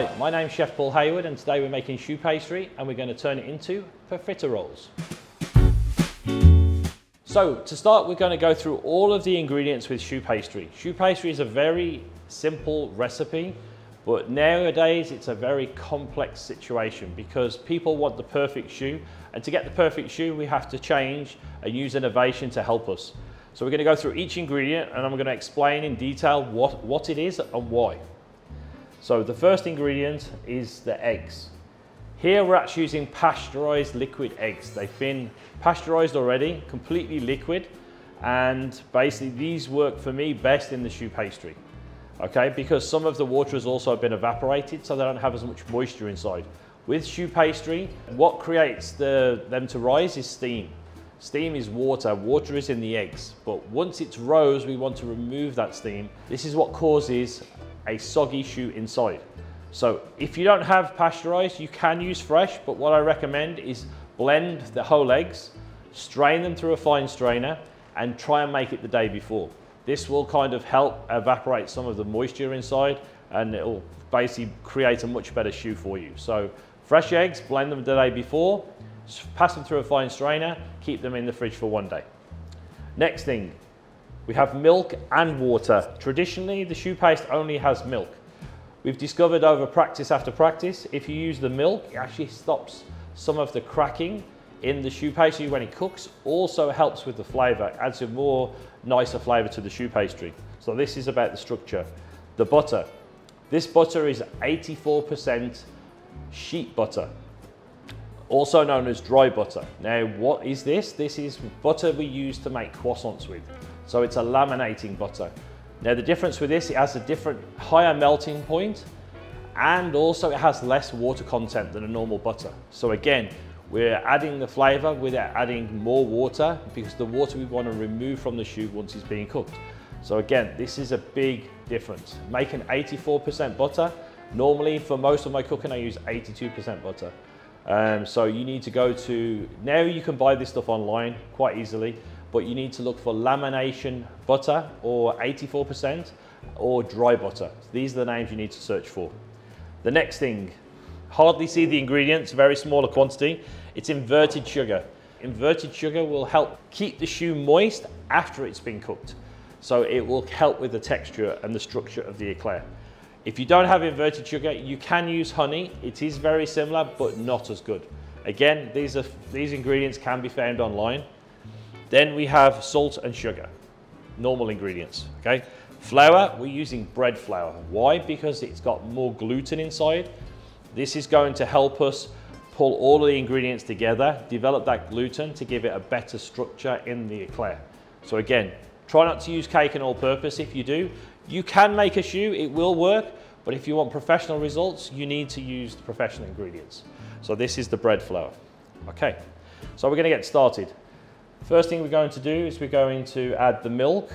Hi, my name's Chef Paul Hayward and today we're making choux pastry and we're going to turn it into profiteroles. So to start, we're going to go through all of the ingredients with choux pastry. Choux pastry is a very simple recipe, but nowadays it's a very complex situation because people want the perfect choux, and to get the perfect choux we have to change and use innovation to help us. So we're going to go through each ingredient and I'm going to explain in detail what it is and why. So the first ingredient is the eggs. Here we're actually using pasteurized liquid eggs. They've been pasteurized already, completely liquid, and basically these work for me best in the choux pastry. Okay, because some of the water has also been evaporated, so they don't have as much moisture inside. With choux pastry, what creates them to rise is steam. Steam is water, water is in the eggs, but once it's rose, we want to remove that steam. This is what causes a soggy choux inside. So if you don't have pasteurized, you can use fresh, but what I recommend is blend the whole eggs, strain them through a fine strainer, and try and make it the day before. This will kind of help evaporate some of the moisture inside, and it will basically create a much better choux for you. So fresh eggs, blend them the day before, pass them through a fine strainer, keep them in the fridge for one day. Next thing, we have milk and water. Traditionally, the choux paste only has milk. We've discovered over practice after practice, if you use the milk, it actually stops some of the cracking in the choux pastry when it cooks. Also helps with the flavor, adds a more nicer flavor to the choux pastry. So this is about the structure. The butter. This butter is 84% sheet butter, also known as dry butter. Now, what is this? This is butter we use to make croissants with. So it's a laminating butter. Now the difference with this, it has a different higher melting point, and also it has less water content than a normal butter. So again, we're adding the flavor without adding more water, because the water we want to remove from the choux once it's being cooked. So again, this is a big difference. Making 84% butter, normally for most of my cooking I use 82% butter. So you need to go to, now you can buy this stuff online quite easily, but you need to look for lamination butter or 84% or dry butter. These are the names you need to search for. The next thing, hardly see the ingredients, very smaller quantity. It's inverted sugar. Inverted sugar will help keep the choux moist after it's been cooked. So it will help with the texture and the structure of the eclair. If you don't have inverted sugar, you can use honey. It is very similar, but not as good. Again, these ingredients can be found online. Then we have salt and sugar, normal ingredients, okay? Flour, we're using bread flour. Why? Because it's got more gluten inside. This is going to help us pull all of the ingredients together, develop that gluten to give it a better structure in the eclair. So again, try not to use cake and all-purpose. If you do, you can make a choux, it will work, but if you want professional results, you need to use the professional ingredients. So this is the bread flour. Okay, so we're gonna get started. First thing we're going to do is we're going to add the milk,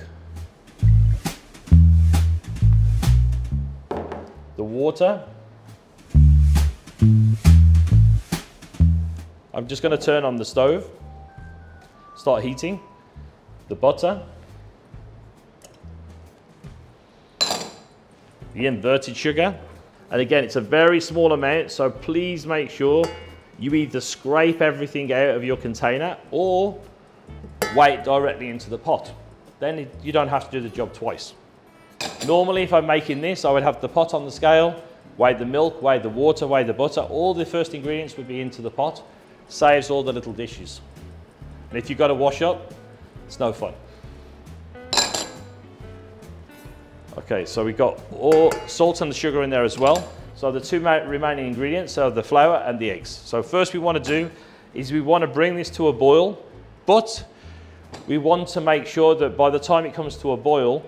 the water. I'm just going to turn on the stove, start heating, the butter, the inverted sugar, and again it's a very small amount, so please make sure you either scrape everything out of your container or weigh it directly into the pot. Then you don't have to do the job twice. Normally if I'm making this, I would have the pot on the scale, weigh the milk, weigh the water, weigh the butter, all the first ingredients would be into the pot, saves all the little dishes. And if you've got to wash up, it's no fun. Okay, so we've got all salt and the sugar in there as well. So the two remaining ingredients are the flour and the eggs. So first we want to do is we want to bring this to a boil, but we want to make sure that by the time it comes to a boil,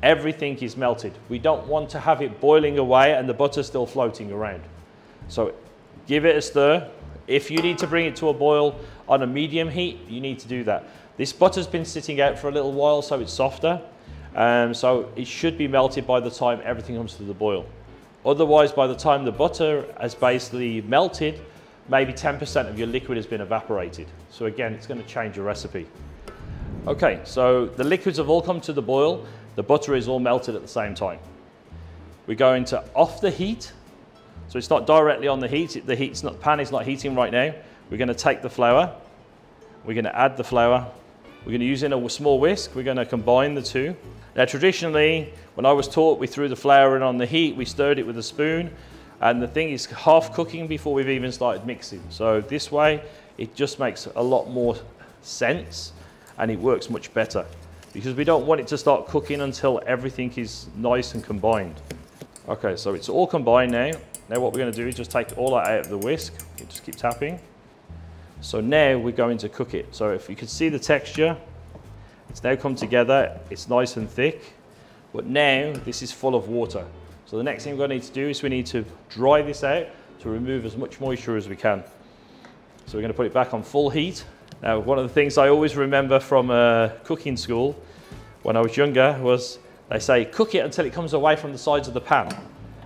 everything is melted. We don't want to have it boiling away and the butter still floating around. So give it a stir. If you need to bring it to a boil on a medium heat, you need to do that. This butter's been sitting out for a little while, so it's softer. So it should be melted by the time everything comes to the boil. Otherwise, by the time the butter has basically melted, maybe 10% of your liquid has been evaporated. So again, it's going to change your recipe. Okay, so the liquids have all come to the boil. The butter is all melted at the same time. We're going to off the heat So it's not directly on the heat. The pan is not heating right now. We're going to take the flour. We're going to add the flour. We're going to use in a small whisk. We're going to combine the two. Now traditionally, when I was taught, we threw the flour in on the heat, we stirred it with a spoon, and the thing is half cooking before we've even started mixing. So this way, it just makes a lot more sense, and it works much better, because we don't want it to start cooking until everything is nice and combined. Okay, so it's all combined now. Now what we're going to do is just take all that out of the whisk. You just keep tapping. So now we're going to cook it. So if you can see the texture, it's now come together. It's nice and thick, but now this is full of water. So the next thing we're going to need to do is we need to dry this out to remove as much moisture as we can. So we're going to put it back on full heat. Now, one of the things I always remember from cooking school when I was younger was they say, cook it until it comes away from the sides of the pan.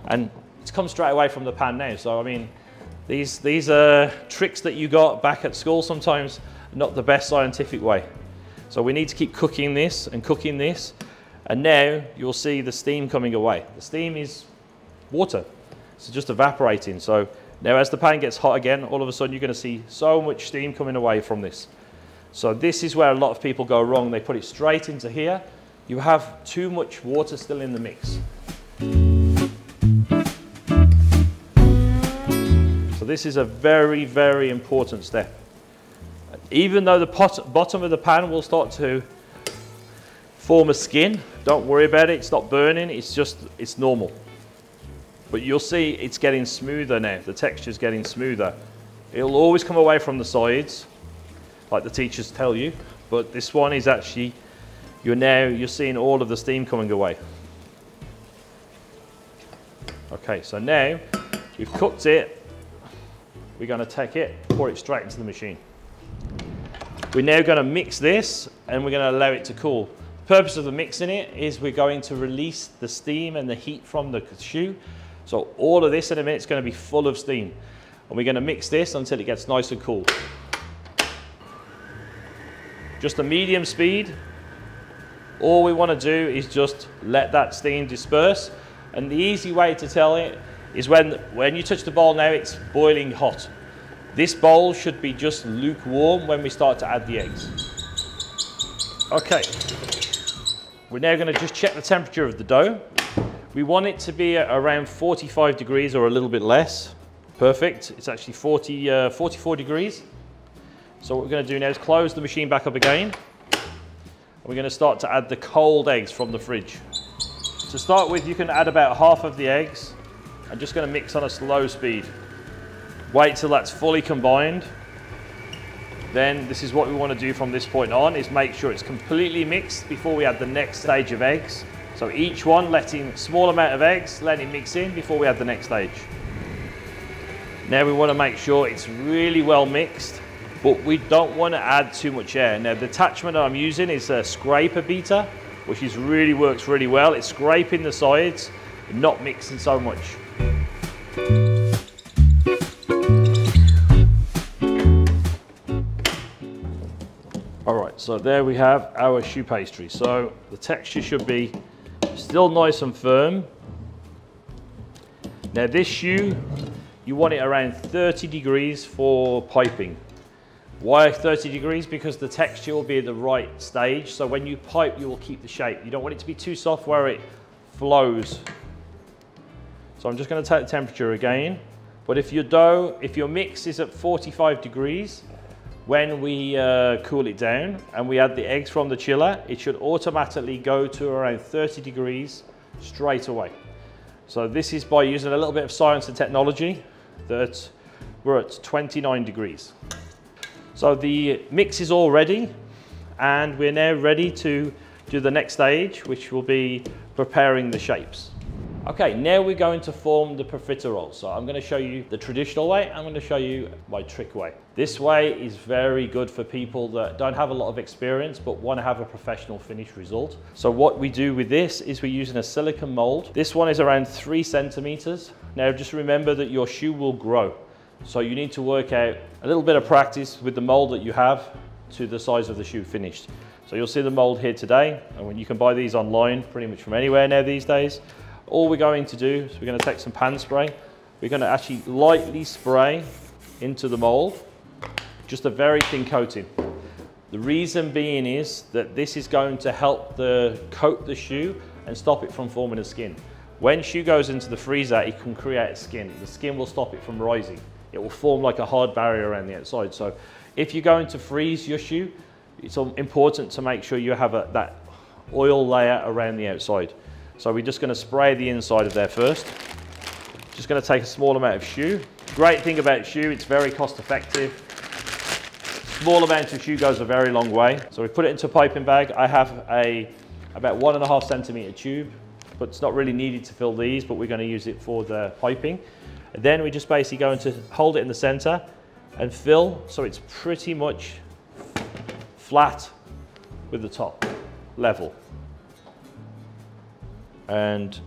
And it's come straight away from the pan now. So, I mean, these tricks that you got back at school sometimes are not the best scientific way. So we need to keep cooking this and cooking this. And now you'll see the steam coming away. The steam is water. It's just evaporating. So now as the pan gets hot again, all of a sudden you're going to see so much steam coming away from this. So this is where a lot of people go wrong. They put it straight into here. You have too much water still in the mix. So this is a very, very important step. Even though the bottom of the pan will start to form a skin, don't worry about it, it's not burning, it's normal. But you'll see it's getting smoother now, the texture's getting smoother. It'll always come away from the sides, like the teachers tell you, but this one is actually, you're seeing all of the steam coming away. Okay, so now we've cooked it, we're going to take it, pour it straight into the machine. We're now going to mix this and we're going to allow it to cool. The purpose of the mixing it is we're going to release the steam and the heat from the choux. So all of this in a minute is going to be full of steam. And we're going to mix this until it gets nice and cool. Just a medium speed. All we want to do is just let that steam disperse. And the easy way to tell it is when you touch the bowl now, it's boiling hot. This bowl should be just lukewarm when we start to add the eggs. Okay, we're now going to just check the temperature of the dough. We want it to be around 45 degrees or a little bit less. Perfect, it's actually 44 degrees. So what we're going to do now is close the machine back up again. We're going to start to add the cold eggs from the fridge. To start with, you can add about half of the eggs. I'm just going to mix on a slow speed. Wait till that's fully combined. Then this is what we want to do from this point on, is make sure it's completely mixed before we add the next stage of eggs. So each one letting a small amount of eggs, letting it mix in before we add the next stage. Now we want to make sure it's really well mixed, but we don't want to add too much air. Now the attachment I'm using is a scraper beater, which works really well. It's scraping the sides, not mixing so much. All right, so there we have our choux pastry. So the texture should be still nice and firm. Now this choux, you want it around 30 degrees for piping. Why 30 degrees? Because the texture will be at the right stage. So when you pipe, you will keep the shape. You don't want it to be too soft where it flows. So I'm just going to take the temperature again. But if your mix is at 45 degrees, when we cool it down and we add the eggs from the chiller, it should automatically go to around 30 degrees straight away. So this is by using a little bit of science and technology that we're at 29 degrees. So the mix is all ready, and we're now ready to do the next stage, which will be preparing the shapes. Okay, now we're going to form the profiteroles. So I'm going to show you the traditional way. I'm going to show you my trick way. This way is very good for people that don't have a lot of experience but want to have a professional finished result. So what we do with this is we're using a silicone mold. This one is around 3 centimeters. Now just remember that your choux will grow. So you need to work out a little bit of practice with the mold that you have to the size of the choux finished. So you'll see the mold here today, and when you can buy these online pretty much from anywhere now these days. All we're going to do is we're going to take some pan spray, we're going to actually lightly spray into the mold, just a very thin coating. The reason being is that this is going to help coat the choux and stop it from forming a skin. When choux goes into the freezer, it can create a skin. The skin will stop it from rising. It will form like a hard barrier around the outside. So if you're going to freeze your choux, it's important to make sure you have that oil layer around the outside. So we're just going to spray the inside of there first. Just going to take a small amount of choux. Great thing about choux, it's very cost effective. Small amount of choux goes a very long way. So we put it into a piping bag. I have about 1.5 centimeter tube, but it's not really needed to fill these, but we're going to use it for the piping. And then we're just basically going to hold it in the center and fill so it's pretty much flat with the top level. And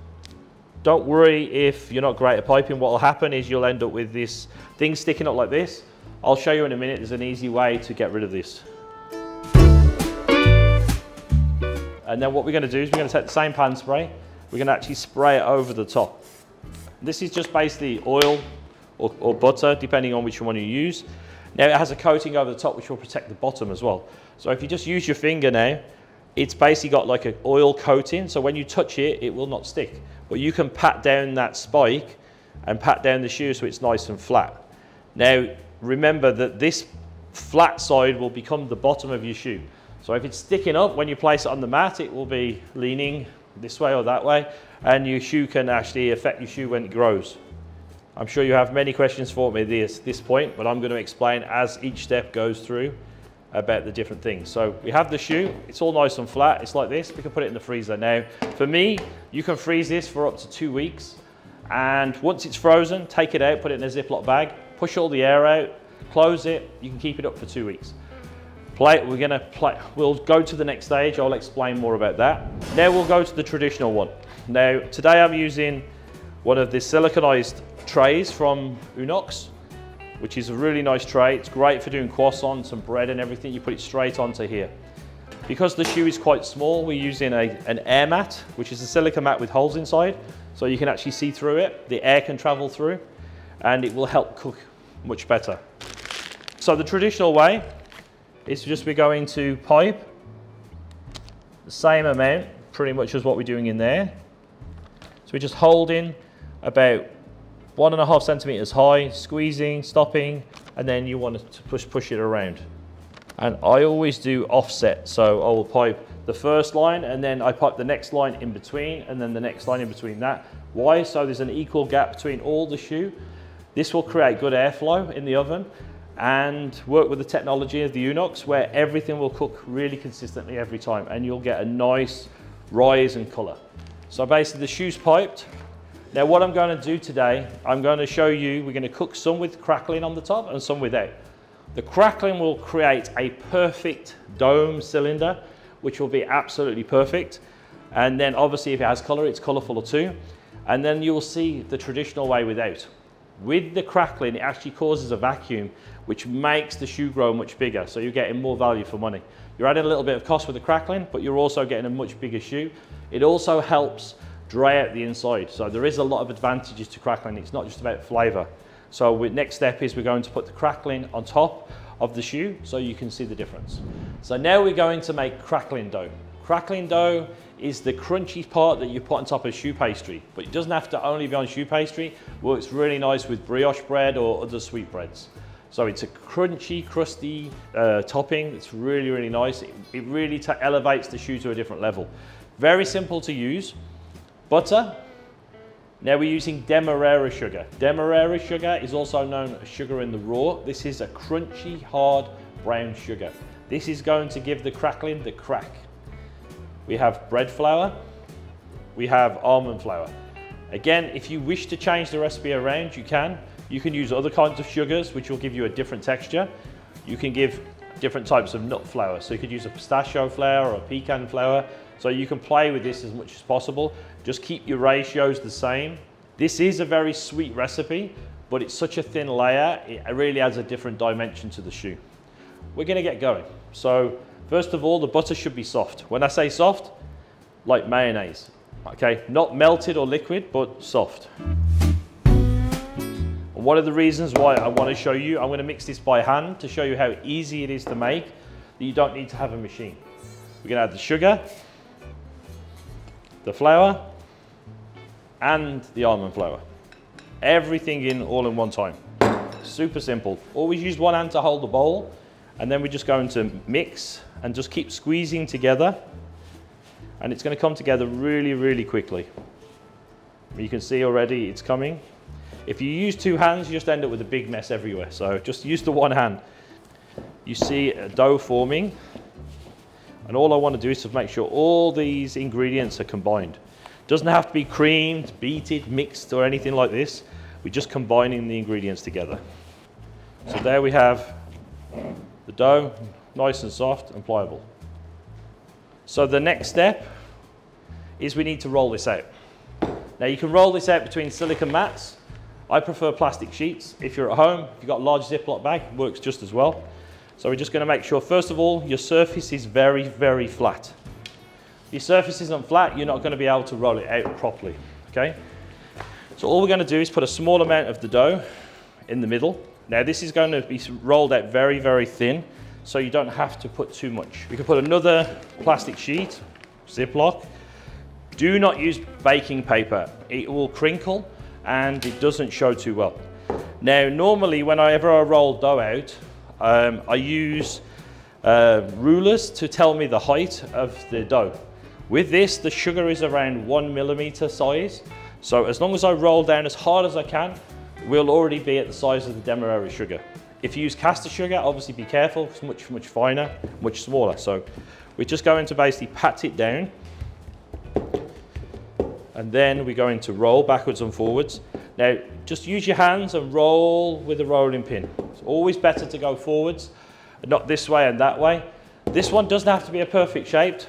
don't worry if you're not great at piping. What will happen is you'll end up with this thing sticking up like this. I'll show you in a minute. There's an easy way to get rid of this. And then what we're going to do is we're going to take the same pan spray. We're going to actually spray it over the top. This is just basically oil or butter, depending on which one you use. Now it has a coating over the top which will protect the bottom as well. So if you just use your finger now, it's basically got like an oil coating, so when you touch it, it will not stick. But you can pat down that spike and pat down the choux so it's nice and flat. Now remember that this flat side will become the bottom of your choux. So if it's sticking up, when you place it on the mat, it will be leaning this way or that way, and your choux can actually affect your choux when it grows. I'm sure you have many questions for me at this point, but I'm going to explain as each step goes through about the different things. So we have the choux, it's all nice and flat, it's like this. We can put it in the freezer. Now, for me, you can freeze this for up to 2 weeks, and once it's frozen, take it out, put it in a Ziploc bag, push all the air out, close it, you can keep it up for 2 weeks. We'll go to the next stage, I'll explain more about that. Now we'll go to the traditional one. Now, today I'm using one of the siliconized trays from Unox, which is a really nice tray. It's great for doing croissants and bread and everything. You put it straight onto here. Because the choux is quite small, we're using an air mat, which is a silica mat with holes inside, so you can actually see through it. The air can travel through, and it will help cook much better. So the traditional way is just we're going to pipe the same amount, pretty much as what we're doing in there. So we're just holding about 1.5 centimeters high, squeezing, stopping, and then you want to push it around. And I always do offset, so I will pipe the first line, and then I pipe the next line in between, and then the next line in between that. Why? So there's an equal gap between all the choux. This will create good airflow in the oven, and work with the technology of the Unox, where everything will cook really consistently every time, and you'll get a nice rise and color. So basically the choux piped. Now what I'm going to do today, I'm going to show you, we're going to cook some with crackling on the top and some without. The crackling will create a perfect dome cylinder, which will be absolutely perfect. And then obviously if it has color, it's colorful too. And then you'll see the traditional way without. With the crackling, it actually causes a vacuum, which makes the choux grow much bigger. So you're getting more value for money. You're adding a little bit of cost with the crackling, but you're also getting a much bigger choux. It also helps dry out the inside. So there is a lot of advantages to crackling. It's not just about flavor. So next step is we're going to put the crackling on top of the choux so you can see the difference. So now we're going to make crackling dough. Crackling dough is the crunchy part that you put on top of choux pastry, but it doesn't have to only be on choux pastry. It works really nice with brioche bread or other sweet breads. So it's a crunchy, crusty topping. It's really, really nice. It really elevates the choux to a different level. Very simple to use. Butter. Now we're using demerara sugar. Demerara sugar is also known as sugar in the raw. This is a crunchy, hard brown sugar. This is going to give the crackling the crack. We have bread flour. We have almond flour. Again, if you wish to change the recipe around, you can. You can use other kinds of sugars, which will give you a different texture. You can give different types of nut flour. So you could use a pistachio flour or a pecan flour. So you can play with this as much as possible. Just keep your ratios the same. This is a very sweet recipe, but it's such a thin layer, it really adds a different dimension to the choux. We're gonna get going. So first of all, the butter should be soft. When I say soft, like mayonnaise, okay? Not melted or liquid, but soft. one of the reasons why I want to show you, I'm going to mix this by hand to show you how easy it is to make, that you don't need to have a machine. We're going to add the sugar, the flour, and the almond flour. Everything in all in one time. Super simple. Always use one hand to hold the bowl, and then we're just going to mix and just keep squeezing together, and it's going to come together really, really quickly. You can see already it's coming. If you use two hands, you just end up with a big mess everywhere. So just use the one hand. You see a dough forming. And all I want to do is to make sure all these ingredients are combined. Doesn't have to be creamed, beaten, mixed, or anything like this. We're just combining the ingredients together. So there we have the dough, nice and soft and pliable. So the next step is we need to roll this out. Now you can roll this out between silicone mats. I prefer plastic sheets. If you're at home, if you've got a large Ziploc bag, it works just as well. So we're just going to make sure, first of all, your surface is very, very flat. If your surface isn't flat, you're not going to be able to roll it out properly, okay? So all we're going to do is put a small amount of the dough in the middle. Now this is going to be rolled out very, very thin, so you don't have to put too much. You can put another plastic sheet, Ziploc. Do not use baking paper. It will crinkle and it doesn't show too well. Now, normally whenever I roll dough out, I use rulers to tell me the height of the dough. With this, the sugar is around 1 millimeter size. So as long as I roll down as hard as I can, we'll already be at the size of the Demerara sugar. If you use caster sugar, obviously be careful, it's much, much finer, much smaller. So we're just going to basically pat it down. And then we're going to roll backwards and forwards. Now, just use your hands and roll with a rolling pin. It's always better to go forwards, not this way and that way. This one doesn't have to be a perfect shape,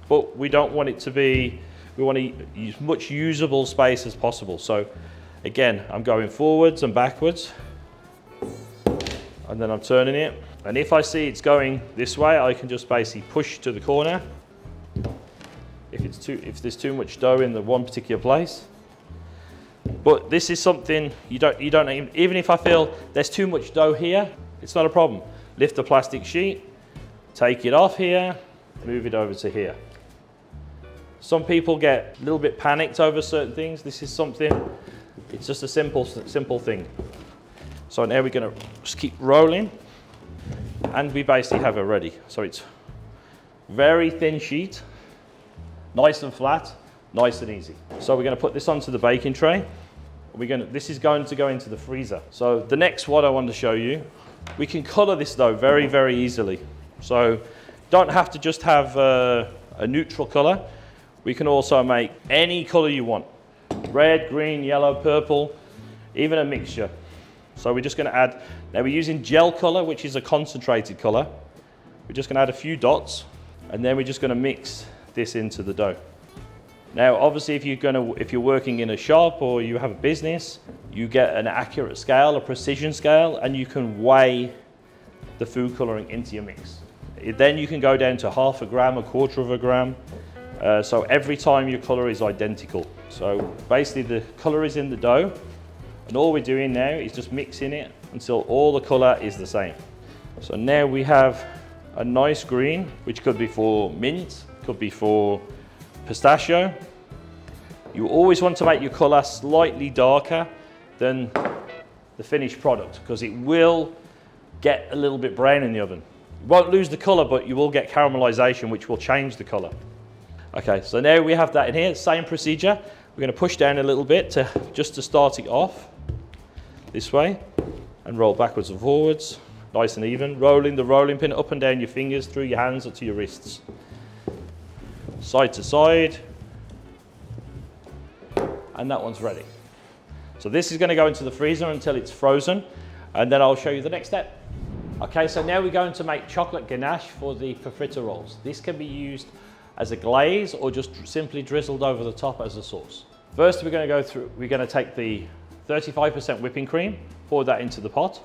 but we don't want it to be, we want to use much usable space as possible. So again, I'm going forwards and backwards, and then I'm turning it. And if I see it's going this way, I can just basically push to the corner. If there's too much dough in the one particular place. But this is something you don't even if I feel there's too much dough here, it's not a problem. Lift the plastic sheet, take it off here, move it over to here. Some people get a little bit panicked over certain things. This is something, it's just a simple thing. So now we're going to just keep rolling, and we basically have it ready. So it's very thin sheet. Nice and flat, nice and easy. So we're going to put this onto the baking tray. This is going to go into the freezer. So the next one I want to show you, we can color this dough very, very easily. So don't have to just have a neutral color. We can also make any color you want. Red, green, yellow, purple, even a mixture. So we're just going to add, now we're using gel color, which is a concentrated color. We're just going to add a few dots, and then we're just going to mix this into the dough. Now obviously if you're working in a shop or you have a business, you get an accurate scale, a precision scale, and you can weigh the food coloring into your mix. Then you can go down to 1/2 gram, 1/4 gram. So every time your color is identical. So basically the color is in the dough, and all we're doing now is just mixing it until all the color is the same. So now we have a nice green, which could be for mint, could be for pistachio. You always want to make your color slightly darker than the finished product, because it will get a little bit brown in the oven. You won't lose the color, but you will get caramelization, which will change the color. Okay, so now we have that in here, same procedure. We're going to push down a little bit just to start it off this way, and roll backwards and forwards, nice and even, rolling the rolling pin up and down your fingers, through your hands up to your wrists. Side to side, and that one's ready. So this is going to go into the freezer until it's frozen, and then I'll show you the next step. Okay, so now we're going to make chocolate ganache for the profiteroles. This can be used as a glaze or just simply drizzled over the top as a sauce. First we're going to take the 35% whipping cream, pour that into the pot.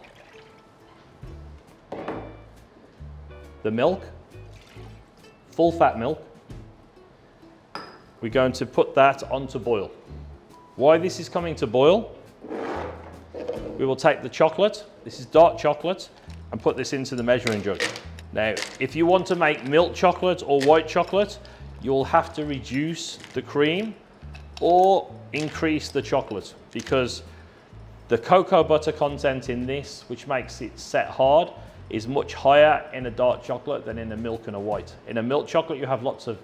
The milk, full fat milk. We're going to put that on to boil. Why this is coming to boil we will take the chocolate, this is dark chocolate, and put this into the measuring jug. Now, if you want to make milk chocolate or white chocolate, you'll have to reduce the cream or increase the chocolate, because the cocoa butter content in this, which makes it set hard, is much higher in a dark chocolate than in a milk and a white. In a milk chocolate, you have lots of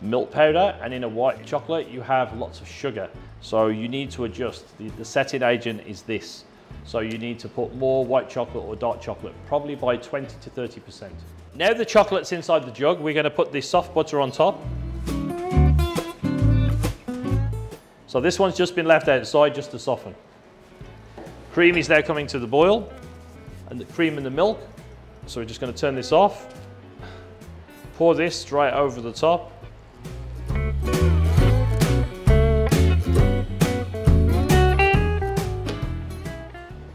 milk powder, and in a white chocolate, you have lots of sugar. So you need to adjust. The setting agent is this. So you need to put more white chocolate or dark chocolate, probably by 20 to 30%. Now the chocolate's inside the jug, we're gonna put this soft butter on top. So this one's just been left outside just to soften. Cream is now coming to the boil, and the cream and the milk. So we're just gonna turn this off. Pour this straight over the top.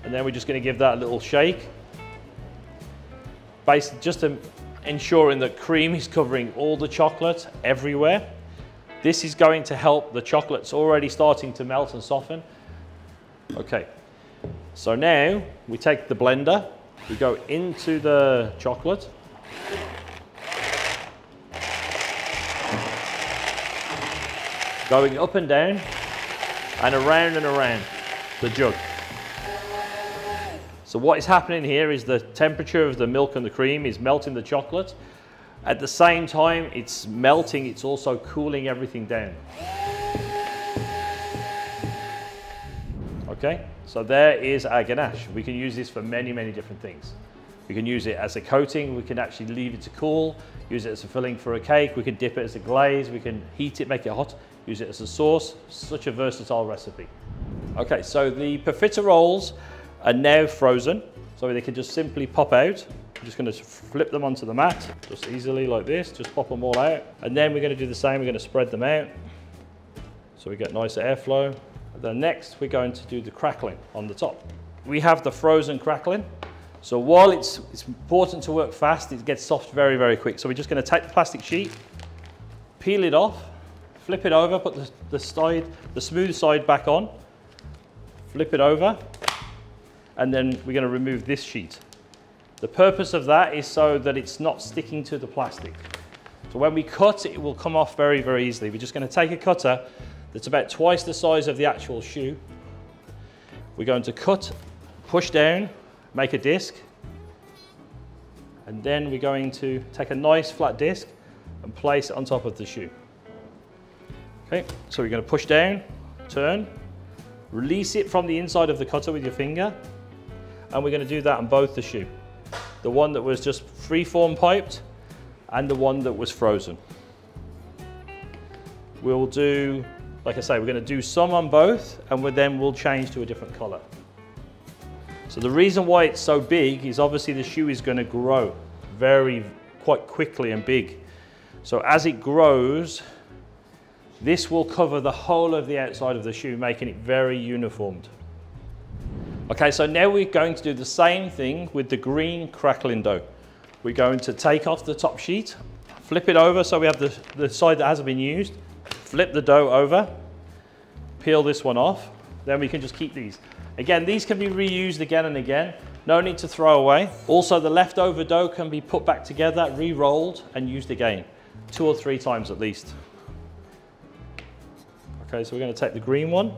And then we're just going to give that a little shake. Basically just ensuring that cream is covering all the chocolate everywhere. This is going to help the chocolate's already starting to melt and soften. Okay, so now we take the blender, we go into the chocolate. Going up and down and around the jug. So what is happening here is the temperature of the milk and the cream is melting the chocolate. At the same time it's melting, it's also cooling everything down. Okay, so there is our ganache. We can use this for many, many different things. We can use it as a coating, we can actually leave it to cool, use it as a filling for a cake, we can dip it as a glaze, we can heat it, make it hot, use it as a sauce. Such a versatile recipe. Okay, so the profiteroles are now frozen, so they can just simply pop out. I'm just going to flip them onto the mat, just easily like this, just pop them all out. And then we're going to do the same, we're going to spread them out, so we get nice airflow. And then next, we're going to do the crackling on the top. We have the frozen crackling. So while it's important to work fast, it gets soft very, very quick. So we're just going to take the plastic sheet, peel it off, flip it over, put the smooth side back on, flip it over, and then we're going to remove this sheet. The purpose of that is so that it's not sticking to the plastic. So when we cut, it will come off very, very easily. We're just going to take a cutter that's about twice the size of the actual choux. We're going to cut, push down, make a disc, and then we're going to take a nice flat disc and place it on top of the choux. Okay, so we're going to push down, turn, release it from the inside of the cutter with your finger, and we're going to do that on both the choux. The one that was just free-form piped and the one that was frozen. We'll do, like I say, we're going to do some on both, and then we'll change to a different color. So the reason why it's so big is obviously the choux is going to grow quite quickly and big. So as it grows, this will cover the whole of the outside of the choux, making it very uniformed. Okay, so now we're going to do the same thing with the green crackling dough. We're going to take off the top sheet, flip it over so we have the side that hasn't been used, flip the dough over, peel this one off, then we can just keep these. Again, these can be reused again and again, no need to throw away. Also, the leftover dough can be put back together, re-rolled and used again, 2 or 3 times at least. Okay, so we're going to take the green one.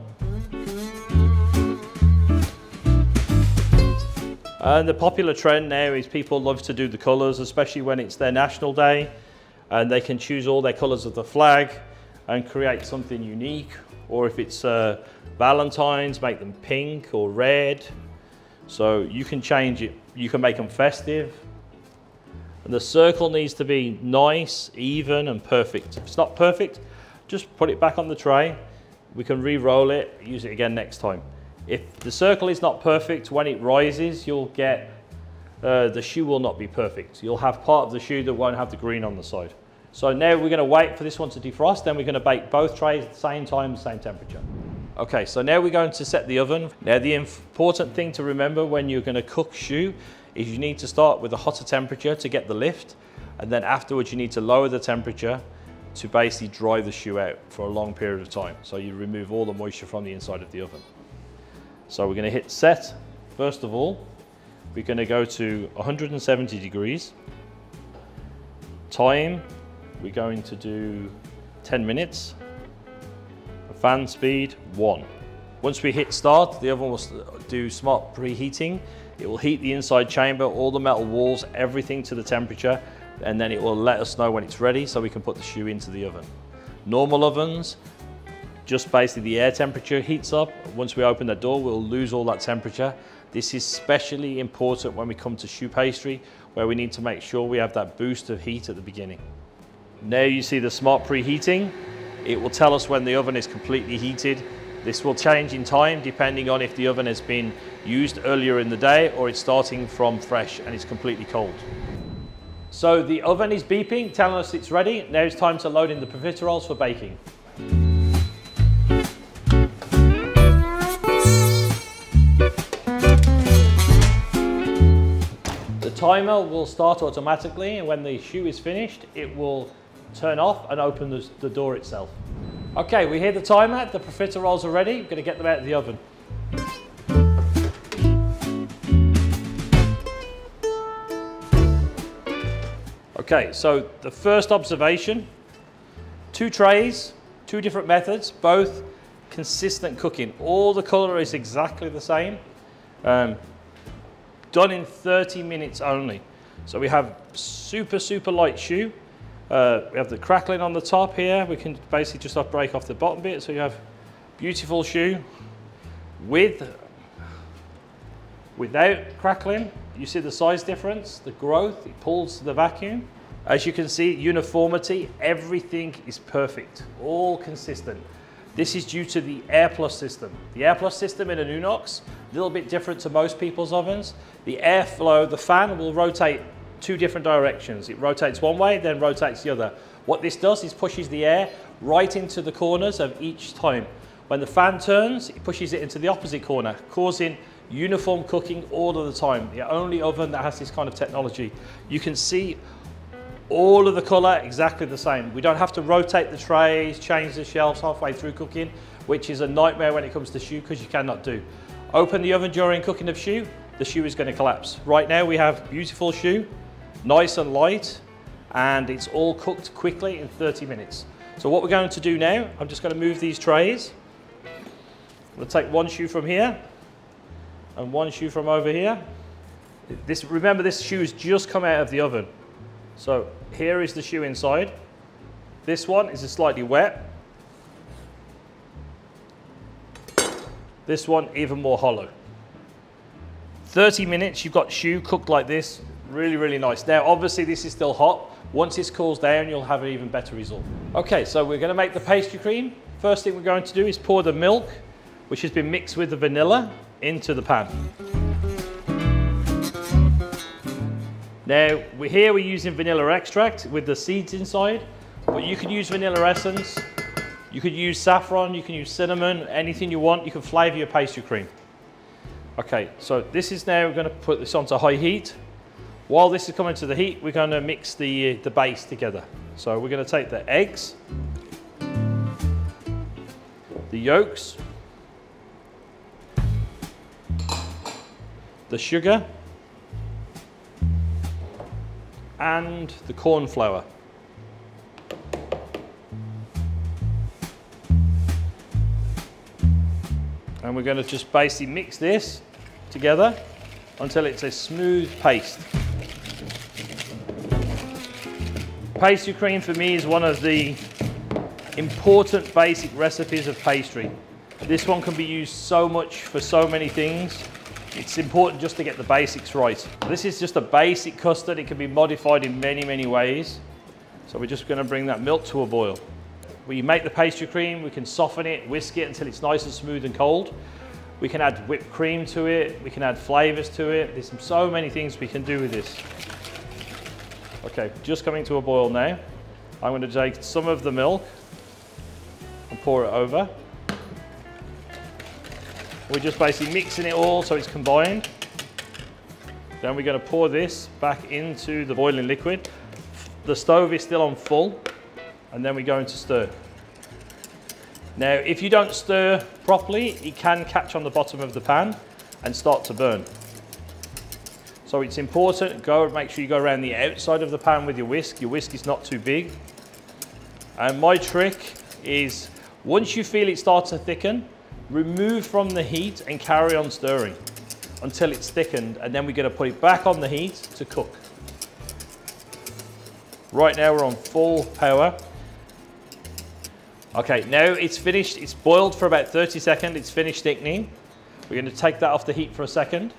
And the popular trend now is people love to do the colours, especially when it's their national day, and they can choose all their colours of the flag and create something unique. Or if it's Valentine's, make them pink or red. So you can change it, you can make them festive. And the circle needs to be nice, even and perfect. If it's not perfect, just put it back on the tray. We can re-roll it, use it again next time. If the circle is not perfect, when it rises, you'll get, the choux will not be perfect. You'll have part of the choux that won't have the green on the side. So now we're going to wait for this one to defrost, then we're going to bake both trays at the same time, the same temperature. Okay, so now we're going to set the oven. Now the important thing to remember when you're going to cook choux is you need to start with a hotter temperature to get the lift, and then afterwards you need to lower the temperature to basically dry the choux out for a long period of time. So you remove all the moisture from the inside of the oven. So we're going to hit set, First of all, we're going to go to 170 degrees. Time, we're going to do 10 minutes. Fan speed, 1. Once we hit start, the oven will do smart preheating. It will heat the inside chamber, all the metal walls, everything to the temperature, and then it will let us know when it's ready so we can put the choux into the oven. Normal ovens, just basically the air temperature heats up. Once we open the door, we'll lose all that temperature. This is especially important when we come to choux pastry, where we need to make sure we have that boost of heat at the beginning. Now you see the smart preheating. It will tell us when the oven is completely heated. This will change in time depending on if the oven has been used earlier in the day or it's starting from fresh and it's completely cold. So the oven is beeping, telling us it's ready. Now it's time to load in the profiteroles for baking. The timer will start automatically, and when the choux is finished, it will turn off and open the door itself. Okay, we hear the timer, the profiteroles are ready. We're going to get them out of the oven. Okay, so the first observation, 2 trays, 2 different methods, both consistent cooking. All the color is exactly the same. Done in 30 minutes only. So we have super light choux. We have the crackling on the top here. We can basically just break off the bottom bit. So you have beautiful choux without crackling. You see the size difference, the growth, it pulls the vacuum. As you can see, uniformity, everything is perfect, all consistent. This is due to the AIR.Plus system. The AIR.Plus system in an Unox, a little bit different to most people's ovens. The airflow, the fan will rotate 2 different directions. It rotates one way, then rotates the other. What this does is pushes the air right into the corners of each time. When the fan turns, it pushes it into the opposite corner, causing uniform cooking all of the time. The only oven that has this kind of technology. You can see all of the color exactly the same. We don't have to rotate the trays, change the shelves halfway through cooking, which is a nightmare when it comes to choux, because you cannot do. Open the oven during cooking of choux, the choux is going to collapse. Right now we have beautiful choux, nice and light, and it's all cooked quickly in 30 minutes. So what we're going to do now, I'm just going to move these trays. We'll take 1 choux from here and 1 choux from over here. Remember, this choux has just come out of the oven. So here is the choux inside. This one is slightly wet. This one even more hollow. 30 minutes, you've got choux cooked like this. Really nice. Now, obviously this is still hot. Once it cools down, you'll have an even better result. Okay, so we're going to make the pastry cream. First thing we're going to do is pour the milk, which has been mixed with the vanilla, into the pan. Now, we're using vanilla extract with the seeds inside, but you could use vanilla essence, you could use saffron, you can use cinnamon, anything you want. You can flavor your pastry cream. Okay, so this is now, we're going to put this onto high heat. While this is coming to the heat, we're going to mix the base together. So we're going to take the eggs, the yolks, the sugar, and the corn flour. And we're going to just basically mix this together until it's a smooth paste. Pastry cream for me is one of the important basic recipes of pastry. This one can be used so much for so many things. It's important just to get the basics right. This is just a basic custard. It can be modified in many ways. So we're just going to bring that milk to a boil. We make the pastry cream, we can soften it, whisk it until it's nice and smooth and cold. We can add whipped cream to it, we can add flavors to it. There's so many things we can do with this. Okay, just coming to a boil now. I'm going to take some of the milk and pour it over. We're just basically mixing it all so it's combined. Then we're going to pour this back into the boiling liquid. The stove is still on full, and then we're going to stir. Now, if you don't stir properly, it can catch on the bottom of the pan. and start to burn. So it's important, make sure you go around the outside of the pan with your whisk. Your whisk is not too big. And my trick is, once you feel it start to thicken, remove from the heat and carry on stirring until it's thickened, and then we're going to put it back on the heat to cook. Right now we're on full power. Okay, now it's finished. It's boiled for about 30 seconds. It's finished thickening. We're going to take that off the heat for a second.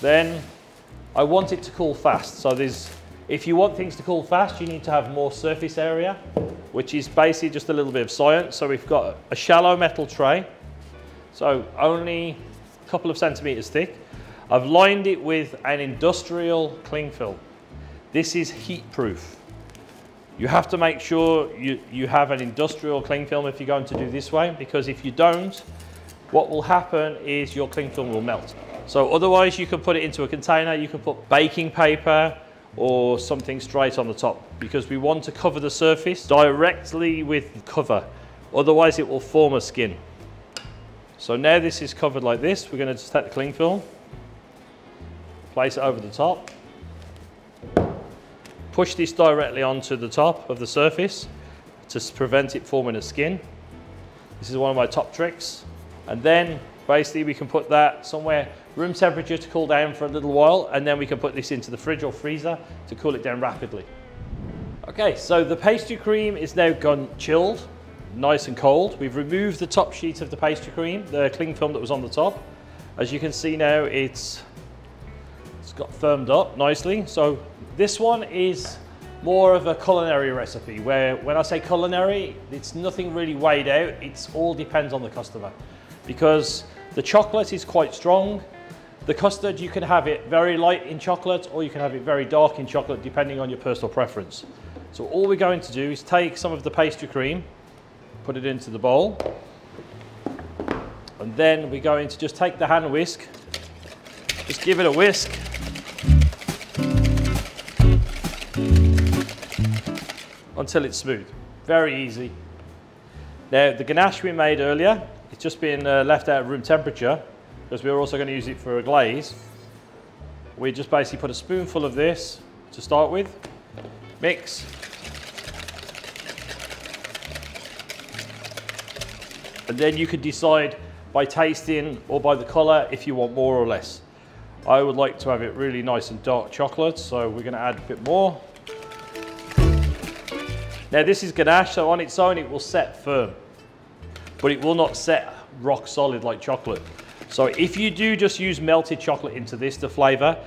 Then I want it to cool fast. So if you want things to cool fast, you need to have more surface area, which is basically just a little bit of science. So we've got a shallow metal tray, so only a couple of centimeters thick. I've lined it with an industrial cling film. This is heat proof. You have to make sure you have an industrial cling film if you're going to do this way, because if you don't, what will happen is your cling film will melt. So otherwise you can put it into a container, you can put baking paper or something straight on the top, because we want to cover the surface directly with cover, otherwise it will form a skin. So now this is covered like this, we're going to just take the cling film, place it over the top, push this directly onto the top of the surface to prevent it forming a skin. This is one of my top tricks. And then basically we can put that somewhere room temperature to cool down for a little while, and then we can put this into the fridge or freezer to cool it down rapidly. Okay, so the pastry cream is now gone chilled, nice and cold. We've removed the top sheet of the pastry cream, the cling film that was on the top. As you can see now, it's got firmed up nicely. So this one is more of a culinary recipe, where when I say culinary, it's nothing really weighed out. It's all depends on the customer, because the chocolate is quite strong. The custard, you can have it very light in chocolate, or you can have it very dark in chocolate, depending on your personal preference. So all we're going to do is take some of the pastry cream, put it into the bowl, and then we're going to just take the hand whisk, just give it a whisk, until it's smooth. Very easy. Now the ganache we made earlier, it's just been left out at room temperature, because we're also going to use it for a glaze. We just basically put a spoonful of this to start with, mix, and then you can decide by tasting or by the colour if you want more or less. I would like to have it really nice and dark chocolate, so we're going to add a bit more. Now this is ganache, so on its own it will set firm, but it will not set rock solid like chocolate. So if you do just use melted chocolate into this to flavour,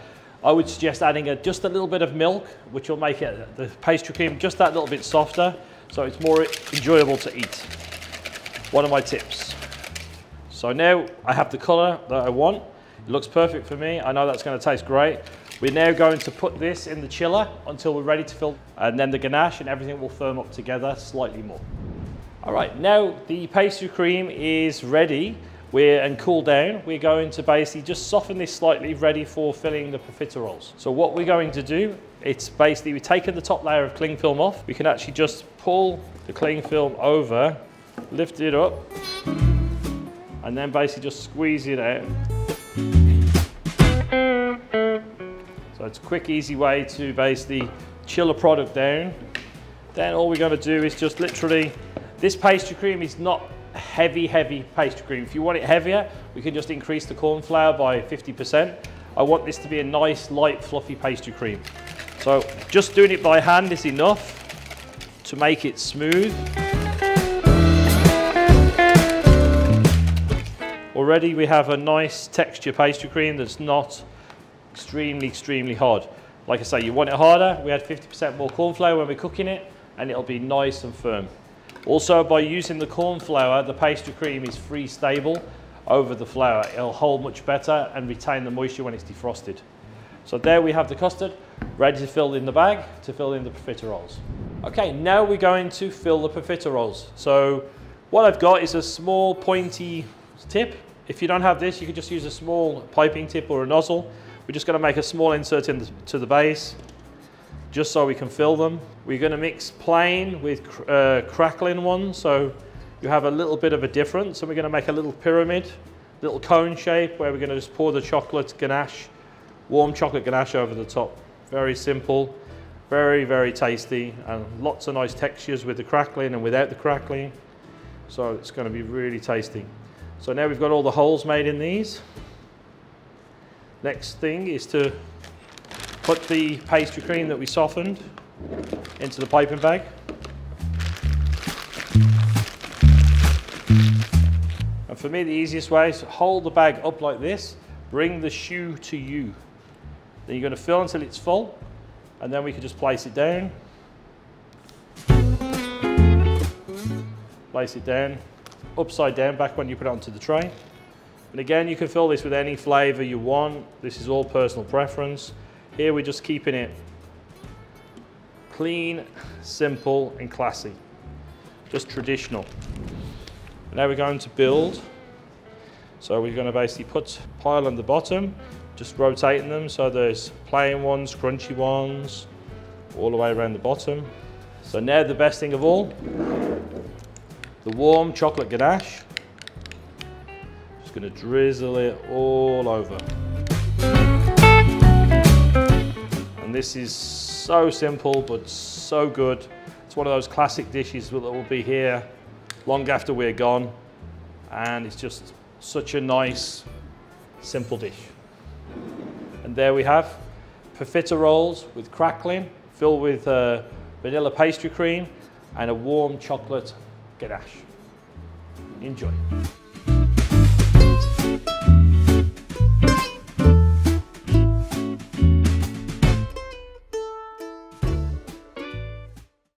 I would suggest adding just a little bit of milk, which will make the pastry cream just that little bit softer, so it's more enjoyable to eat. One of my tips. So now I have the colour that I want. It looks perfect for me. I know that's going to taste great. We're now going to put this in the chiller until we're ready to fill, and then the ganache and everything will firm up together slightly more. All right, now the pastry cream is ready and cooled down. We're going to basically just soften this slightly, ready for filling the profiteroles. So what we're going to do, it's basically we've taken the top layer of cling film off. We can actually just pull the cling film over, lift it up, and then basically just squeeze it out. So it's a quick, easy way to basically chill a product down. Then all we're going to do is just literally, this pastry cream is not heavy pastry cream. If you want it heavier, we can just increase the corn flour by 50%. I want this to be a nice, light, fluffy pastry cream. So just doing it by hand is enough to make it smooth. Already we have a nice texture pastry cream that's not extremely hard. Like I say, you want it harder, we add 50% more corn flour when we're cooking it, and it'll be nice and firm. Also, by using the corn flour, the pastry cream is free stable over the flour. It'll hold much better and retain the moisture when it's defrosted. So there we have the custard, ready to fill in the bag, to fill in the profiteroles. Okay, now we're going to fill the profiteroles. So what I've got is a small pointy tip. If you don't have this, you can just use a small piping tip or a nozzle. We're just going to make a small insert into the base, just so we can fill them. We're going to mix plain with crackling ones, so you have a little bit of a difference. So we're going to make a little pyramid little cone shape where we're going to just pour the chocolate ganache, warm chocolate ganache over the top. Very simple, very, very tasty, and lots of nice textures with the crackling and without the crackling. So it's going to be really tasty. So now we've got all the holes made in these. Next thing is to put the pastry cream that we softened into the piping bag. And for me, the easiest way is to hold the bag up like this, bring the choux to you. Then you're going to fill until it's full, and then we can just place it down. Place it down, upside down, back when you put it onto the tray. And again, you can fill this with any flavour you want. This is all personal preference. Here we're just keeping it clean, simple and classy. Just traditional. Now we're going to build. So we're going to basically put a pile on the bottom, just rotating them so there's plain ones, crunchy ones, all the way around the bottom. So now the best thing of all, the warm chocolate ganache. Just going to drizzle it all over. And this is so simple but so good. It's one of those classic dishes that will be here long after we're gone, and it's just such a nice, simple dish. And there we have profiteroles with crackling, filled with vanilla pastry cream and a warm chocolate ganache. Enjoy.